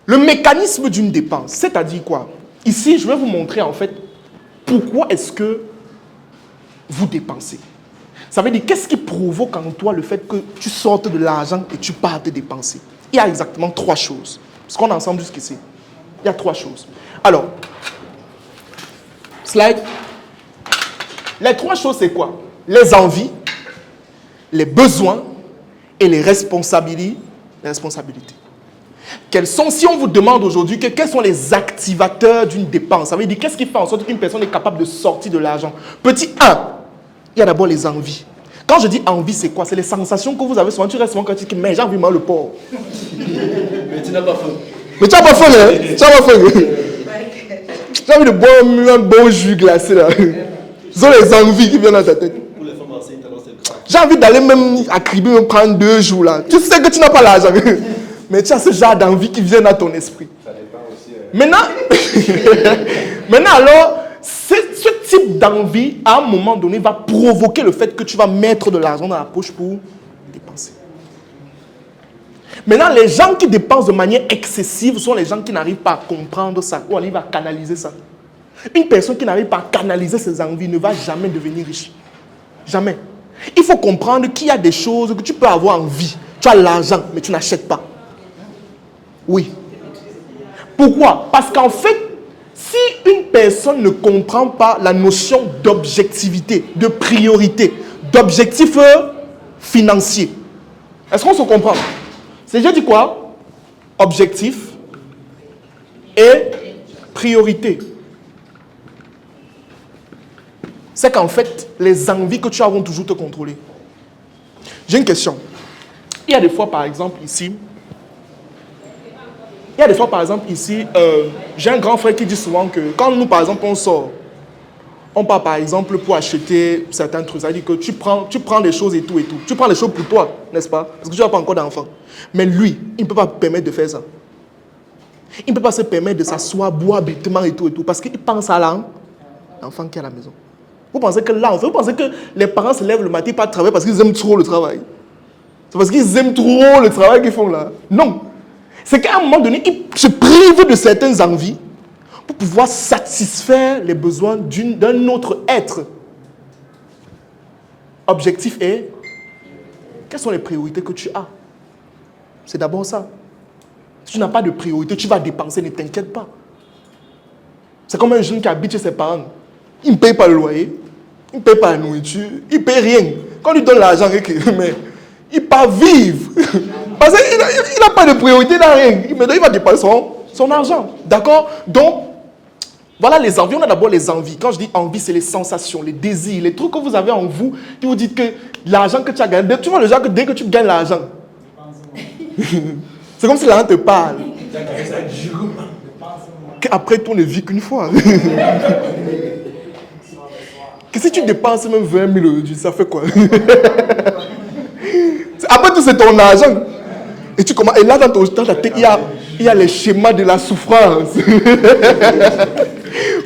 Le mécanisme d'une dépense, c'est-à-dire quoi? Ici, je vais vous montrer en fait pourquoi est-ce que vous dépensez. Ça veut dire qu'est-ce qui provoque en toi le fait que tu sortes de l'argent et tu pars te dépenser. Il y a exactement 3 choses. Parce qu'on est ensemble jusqu'ici. Il y a 3 choses. Alors, slide. Les 3 choses, c'est quoi? Les envies, les besoins et les responsabilités. Quels sont, si on vous demande aujourd'hui quels sont les activateurs d'une dépense, ça veut dire qu'est-ce qui fait en sorte qu'une personne est capable de sortir de l'argent? Petit 1, il y a d'abord les envies. Quand je dis envie, c'est quoi? C'est les sensations que vous avez souvent. Tu restes souvent quand tu dis mais j'ai envie de manger le porc. Mais tu n'as pas faim. Mais tu n'as pas faim, hein? Tu n'as pas faim. J'ai envie de boire un bon jus glacé là. Ce sont les envies qui viennent dans ta tête. Pour les femmes enceintes, alors c'est le crack. J'ai envie d'aller même à Cribé me prendre 2 jours là. Tu sais que tu n'as pas l'argent. Mais tu as ce genre d'envie qui vient dans ton esprit. Ça dépend aussi. Maintenant alors, ce type d'envie, à un moment donné, va provoquer le fait que tu vas mettre de l'argent dans la poche pour dépenser. Maintenant, les gens qui dépensent de manière excessive sont les gens qui n'arrivent pas à comprendre ça ou arrivent à canaliser ça. Une personne qui n'arrive pas à canaliser ses envies ne va jamais devenir riche. Jamais. Il faut comprendre qu'il y a des choses que tu peux avoir envie. Tu as l'argent, mais tu n'achètes pas. Oui. Pourquoi? Parce qu'en fait, si une personne ne comprend pas la notion d'objectivité, de priorité, d'objectif financier, est-ce qu'on se comprend? C'est déjà dit quoi? Objectif et priorité. C'est qu'en fait, les envies que tu as vont toujours te contrôler. J'ai une question. Il y a des fois, par exemple, ici, j'ai un grand frère qui dit souvent que quand nous, par exemple, on sort, on part, par exemple, pour acheter certains trucs. Ça veut dire que tu prends des choses et tout. Tu prends les choses pour toi, n'est-ce pas? Parce que tu n'as pas encore d'enfant. Mais lui, il ne peut pas se permettre de faire ça. Il ne peut pas se permettre de s'asseoir, boire bêtement et tout. Parce qu'il pense à l'enfant qui est à la maison. Vous pensez que les parents se lèvent le matin pour travailler parce qu'ils aiment trop le travail? C'est parce qu'ils aiment trop le travail qu'ils font là? Non. C'est qu'à un moment donné, ils se privent de certaines envies pour pouvoir satisfaire les besoins d'un autre être. Objectif est, quelles sont les priorités que tu as? C'est d'abord ça. Si tu n'as pas de priorité, tu vas dépenser, ne t'inquiète pas. C'est comme un jeune qui habite chez ses parents. Il ne paye pas le loyer, il ne paye pas la nourriture, il ne paye rien. Quand on lui donne l'argent, mais il part vivre. Parce qu'il n'a pas de priorité, il n'a rien. Maintenant, il va dépenser son argent. D'accord? Donc, voilà les envies. On a d'abord les envies. Quand je dis envie, c'est les sensations, les désirs, les trucs que vous avez en vous, qui vous dites que l'argent que tu as gagné, tu vois le genre que dès que tu gagnes l'argent, c'est comme si l'argent te parle. Après, tout ne vit qu'une fois. Que si tu dépenses même 20 000 aujourd'hui, ça fait quoi? Après tout, c'est ton argent. Et tu commences. Et là, dans ta tête, il y a les schémas de la souffrance.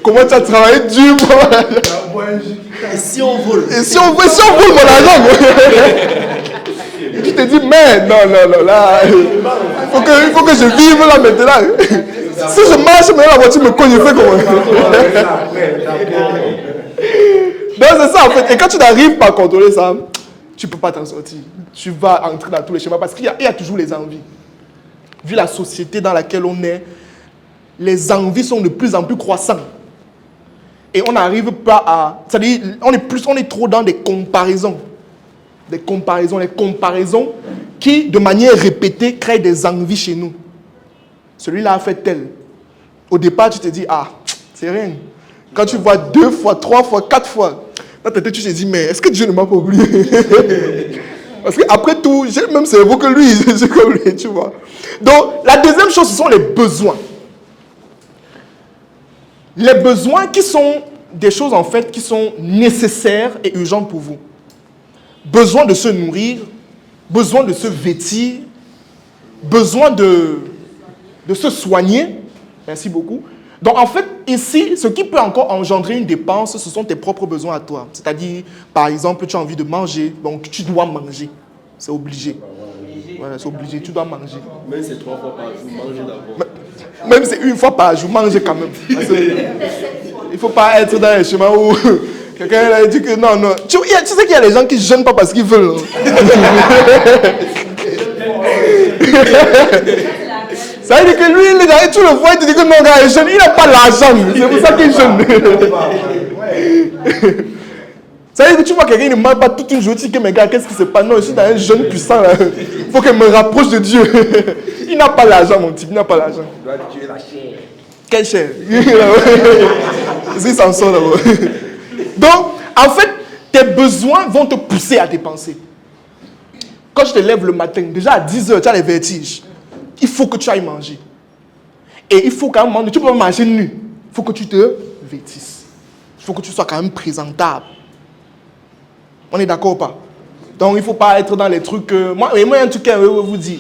Comment tu as travaillé dur pour... Et si on vole? Et si on vole mon argent? Tu te dis, mais non, là, il faut que je vive là maintenant. Si je marche, mais la voiture me cogne, je fais comment? Donc c'est ça en fait. Et quand tu n'arrives pas à contrôler ça, tu ne peux pas t'en sortir. Tu vas entrer dans tous les schémas parce qu'il y a toujours les envies. Vu la société dans laquelle on est, les envies sont de plus en plus croissantes. Et on n'arrive pas à... C'est-à-dire, on est trop dans des comparaisons. Les comparaisons qui, de manière répétée, créent des envies chez nous. Celui-là a fait tel. Au départ, tu te dis, ah, c'est rien. Quand tu vois 2 fois, 3 fois, 4 fois, dans ta tête, tu te dis, mais est-ce que Dieu ne m'a pas oublié? Parce qu'après tout, j'ai le même cerveau que lui, c'est comme lui, tu vois. Donc, la deuxième chose, ce sont les besoins. Les besoins qui sont des choses, en fait, qui sont nécessaires et urgentes pour vous. Besoin de se nourrir, besoin de se vêtir, besoin de se soigner. Merci beaucoup. Donc, en fait, ici, ce qui peut encore engendrer une dépense, ce sont tes propres besoins à toi. C'est-à-dire, par exemple, tu as envie de manger, donc tu dois manger. C'est obligé. Voilà, c'est obligé, tu dois manger. Mais c'est 3 fois par jour, manger d'abord. même si c'est une fois par jour, mangez quand même. Parce que il ne faut pas être dans les chemins où quelqu'un a dit que non. Tu sais qu'il y a des gens qui ne jeûnent pas parce qu'ils veulent. Ça veut dire que lui, tu le vois, il te dit que non, gars, il jeûne, il n'a pas l'argent. C'est pour ça qu'il jeûne. Ça veut dire que tu vois quelqu'un, il ne mange pas toute une journée, tu dis que mais gars, qu'est-ce qui se passe? Non, je suis dans un jeûne puissant. Il faut qu'il me rapproche de Dieu. Il n'a pas l'argent, mon type, il n'a pas l'argent. Tu dois tuer la chair. Quelle chair? C'est s'en sort d'abord. Donc, en fait, tes besoins vont te pousser à dépenser. Quand je te lève le matin, déjà à 10h, tu as les vertiges. Il faut que tu ailles manger. Et il faut qu'à un moment donné, tu peux pas manger nu. Il faut que tu te vêtisses. Il faut que tu sois quand même présentable. On est d'accord ou pas? Donc, il ne faut pas être dans les trucs... Moi, en tout cas, je vais vous dire,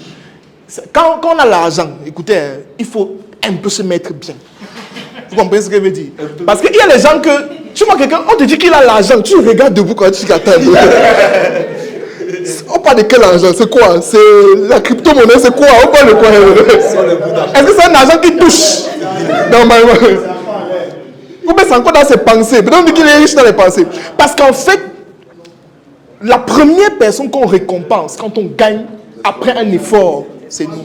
quand on a l'argent, écoutez, il faut un peu se mettre bien. Vous comprenez ce que je veux dire? Parce qu'il y a des gens que... Tu vois quelqu'un, on te dit qu'il a l'argent, tu regardes debout quand tu t'attends. On parle de quel argent? C'est quoi? C'est la crypto-monnaie, c'est quoi? On parle de quoi? Est-ce que c'est un argent qui touche? Normalement. Ou bien c'est encore dans ses pensées. Peut-être on dit qu'il est riche dans les pensées. Parce qu'en fait, la première personne qu'on récompense quand on gagne après un effort, c'est nous.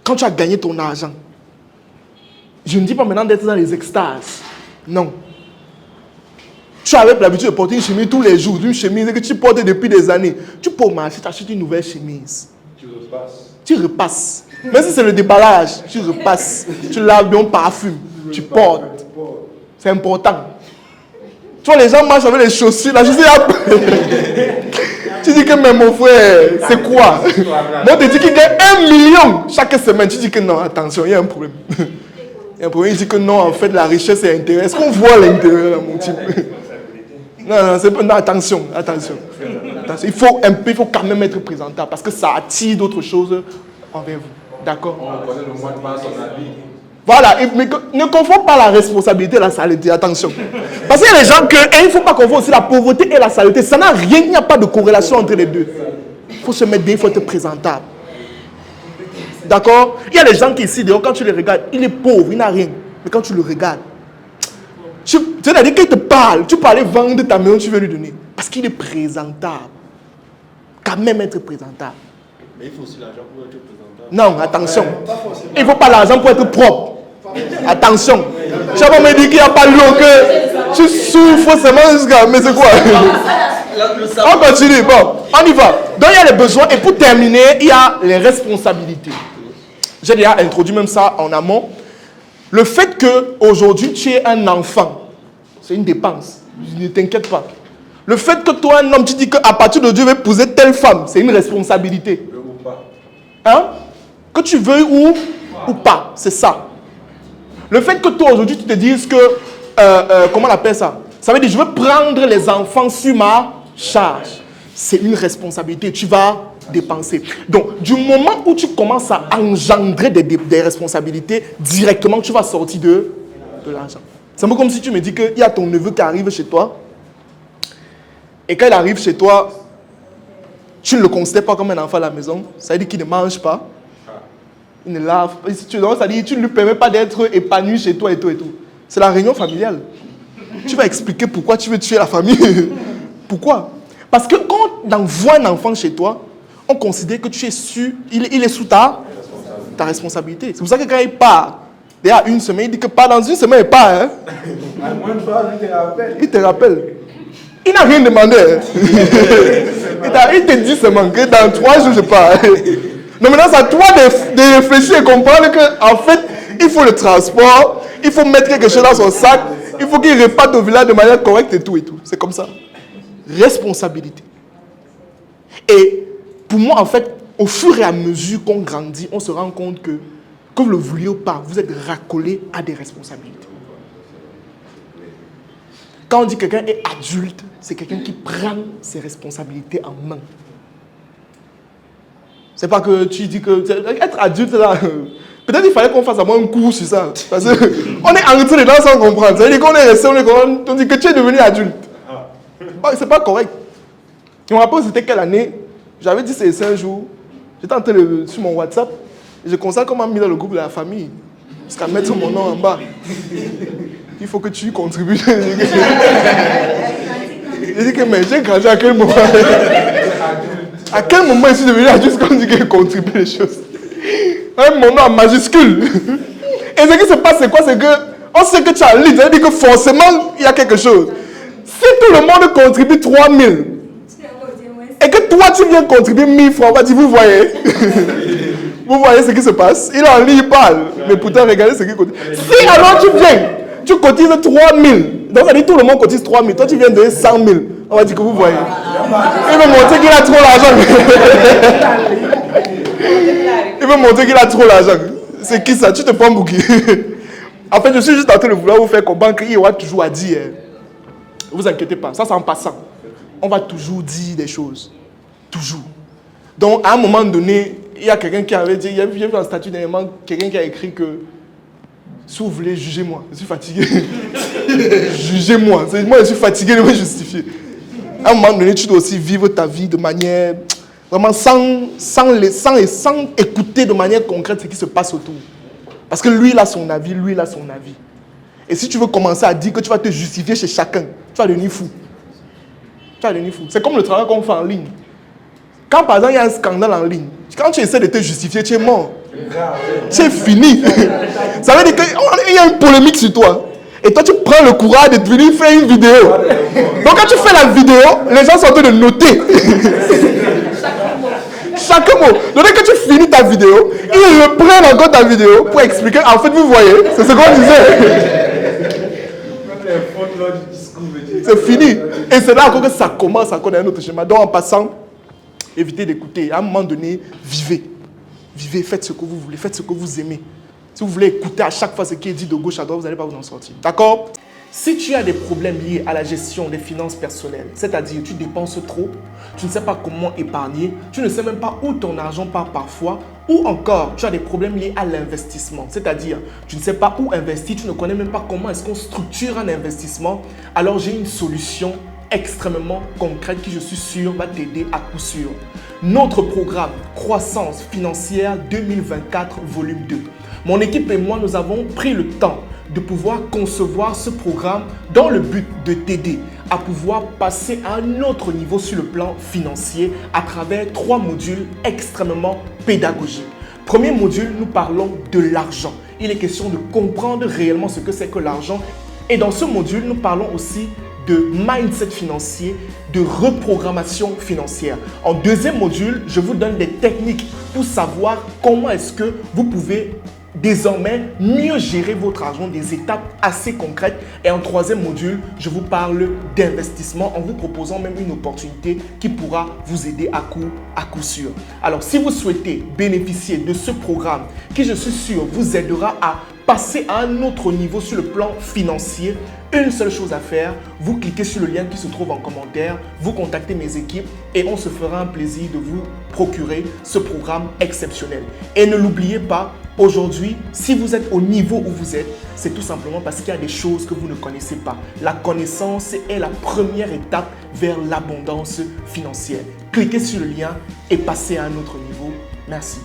Quand tu as gagné ton argent, je ne dis pas maintenant d'être dans les extases. Non. Tu avais l'habitude de porter une chemise tous les jours, une chemise que tu portes depuis des années. Tu peux au marché, tu achètes une nouvelle chemise. Tu repasses. Même si c'est le déballage, tu repasses. Tu laves bien, parfume, tu portes. C'est important. Tu vois, les gens marchent avec les chaussures. La chaussure Tu dis que, mais mon frère, c'est quoi? Moi, tu dis qu'il gagne 1 million chaque semaine. Tu dis que non, attention, il y a un problème. Il y a un problème, il dit que non, en fait, la richesse est intérêt. Est-ce qu'on voit l'intérêt, là, mon type? Non, c'est pas... Non, attention. Il faut quand même être présentable parce que ça attire d'autres choses envers vous. D'accord? On connaît le mois de mars, son avis. Voilà, mais ne confonds pas la responsabilité et la saleté, attention. Parce qu'il y a des gens et il ne faut pas confondre aussi la pauvreté et la saleté. Ça n'a rien, il n'y a pas de corrélation entre les deux. Il faut se mettre bien, il faut être présentable. D'accord? Il y a des gens qui ici, dehors, quand tu les regardes, il est pauvre, il n'a rien. Mais quand tu le regardes, c'est-à-dire qu'il te parle, tu peux aller vendre ta maison, tu veux lui donner. Parce qu'il est présentable. Quand même être présentable. Mais il faut aussi l'argent pour être présentable. Non, attention. Il ne faut pas l'argent pour être propre. Attention. Tu vas me dire qu'il n'y a pas l'eau, que tu souffres seulement jusqu'à... Mais c'est quoi? On continue. Bon, on y va. Donc, il y a les besoins. Et pour terminer, il y a les responsabilités. J'ai déjà introduit même ça en amont. Le fait qu'aujourd'hui, tu es un enfant, c'est une dépense. Ne t'inquiète pas. Le fait que toi, un homme, tu dis qu'à partir de Dieu, tu veux épouser telle femme, c'est une responsabilité. Ou pas. Hein? Que tu veuilles ou pas, c'est ça. Le fait que toi, aujourd'hui, tu te dises que... comment on appelle ça? Ça veut dire, je veux prendre les enfants sur ma charge. C'est une responsabilité. Tu vas dépenser. Donc, du moment où tu commences à engendrer des responsabilités, directement, tu vas sortir de l'argent. C'est un peu comme si tu me dis qu'il y a ton neveu qui arrive chez toi. Et quand il arrive chez toi, tu ne le considères pas comme un enfant à la maison. Ça veut dire qu'il ne mange pas. Il ne lave pas. Ça veut dire que tu ne lui permets pas d'être épanoui chez toi et tout et tout. C'est la réunion familiale. Tu vas expliquer pourquoi tu veux tuer la famille. Pourquoi? Parce que quand on envoie un enfant chez toi, on considère que tu es il est sous ta responsabilité. C'est pour ça que quand il part, il y a une semaine, il dit que pas dans une semaine, il part. Hein? Il te rappelle. Il n'a rien demandé. Hein? Il te dit seulement que dans 3 jours, je pars. Non, maintenant, c'est à toi de réfléchir et comprendre qu'en fait, il faut le transport, il faut mettre quelque chose dans son sac, il faut qu'il reparte au village de manière correcte et tout et tout. C'est comme ça. Responsabilité. Et pour moi, en fait, au fur et à mesure qu'on grandit, on se rend compte que vous le vouliez ou pas, vous êtes racolé à des responsabilités. Quand on dit que quelqu'un est adulte, c'est quelqu'un qui prend ses responsabilités en main. C'est pas que tu dis que... Être adulte, là... Peut-être qu'il fallait qu'on fasse à moi un cours sur ça. Parce qu'on est entré dedans sans comprendre. Ça veut dire qu'on est resté, on dit que tu es devenu adulte. C'est pas correct. Je me rappelle, c'était quelle année? J'avais dit c'est 5 jours. J'étais en train sur mon WhatsApp. Je constate qu'on m'a mis dans le groupe de la famille. Jusqu'à mettre mon nom en bas. Il faut que tu contribues. J'ai dit que mais j'ai grandi à quel moment? À quel moment je suis devenu adulte quand on dit qu'il contribue les choses? Mon nom en majuscule. Et ce qui se passe, c'est quoi? C'est que on sait que tu as lu, ça veut dire que forcément il y a quelque chose. Si tout le monde contribue 3000 et que toi tu viens contribuer 1000 francs, on va dire vous voyez. Vous voyez ce qui se passe? Il en lit, il parle. Mais pourtant, regardez ce qu'il cotise. Si alors tu viens, tu cotises 3000. Donc, ça dit tout le monde cotise 3000. Toi, tu viens de 100 000. On va dire que vous voyez. Il veut montrer qu'il a trop l'argent. Il veut montrer qu'il a trop l'argent. C'est qui ça? Tu te prends pour qui? En fait, je suis juste en train de vouloir vous faire comprendre qu'il y aura toujours à dire. Ne vous inquiétez pas. Ça, c'est en passant. On va toujours dire des choses. Toujours. Donc, à un moment donné, il y a quelqu'un qui avait dit, j'ai vu un statut dernièrement, quelqu'un qui a écrit que si vous voulez, jugez-moi. Je suis fatigué. Jugez-moi. Moi, je suis fatigué de me justifier. À un moment donné, tu dois aussi vivre ta vie de manière, vraiment sans écouter de manière concrète ce qui se passe autour. Parce que lui, il a son avis, lui, il a son avis. Et si tu veux commencer à dire que tu vas te justifier chez chacun, tu vas devenir fou. Tu vas devenir fou. C'est comme le travail qu'on fait en ligne. Quand par exemple il y a un scandale en ligne, quand tu essaies de te justifier, tu es mort. Tu es fini. Ça veut dire qu'il y a une polémique sur toi. Et toi tu prends le courage de venir faire une vidéo. Donc quand tu fais la vidéo, les gens sont en train de noter. Chaque mot. Donc dès que tu finis ta vidéo, ils reprennent encore ta vidéo pour expliquer. En fait, vous voyez, c'est ce qu'on disait. C'est fini. Et c'est là encore que ça commence à connaître un autre schéma. Donc en passant, évitez d'écouter. À un moment donné, vivez. Vivez, faites ce que vous voulez, faites ce que vous aimez. Si vous voulez écouter à chaque fois ce qui est dit de gauche à droite, vous n'allez pas vous en sortir. D'accord? Si tu as des problèmes liés à la gestion des finances personnelles, c'est-à-dire tu dépenses trop, tu ne sais pas comment épargner, tu ne sais même pas où ton argent part parfois, ou encore tu as des problèmes liés à l'investissement, c'est-à-dire tu ne sais pas où investir, tu ne connais même pas comment est-ce qu'on structure un investissement, alors j'ai une solution extrêmement concrète qui, je suis sûr, va t'aider à coup sûr. Notre programme Croissance financière 2024 volume 2. Mon équipe et moi, nous avons pris le temps de pouvoir concevoir ce programme dans le but de t'aider à pouvoir passer à un autre niveau sur le plan financier à travers 3 modules extrêmement pédagogiques. Premier module, nous parlons de l'argent. Il est question de comprendre réellement ce que c'est que l'argent. Et dans ce module, nous parlons aussi de mindset financier, de reprogrammation financière. En deuxième module, je vous donne des techniques pour savoir comment est-ce que vous pouvez désormais mieux gérer votre argent, des étapes assez concrètes. Et en troisième module, je vous parle d'investissement en vous proposant même une opportunité qui pourra vous aider à coup sûr. Alors, si vous souhaitez bénéficier de ce programme qui, je suis sûr, vous aidera à passer à un autre niveau sur le plan financier, une seule chose à faire, vous cliquez sur le lien qui se trouve en commentaire, vous contactez mes équipes et on se fera un plaisir de vous procurer ce programme exceptionnel. Et ne l'oubliez pas, aujourd'hui, si vous êtes au niveau où vous êtes, c'est tout simplement parce qu'il y a des choses que vous ne connaissez pas. La connaissance est la première étape vers l'abondance financière. Cliquez sur le lien et passez à un autre niveau. Merci.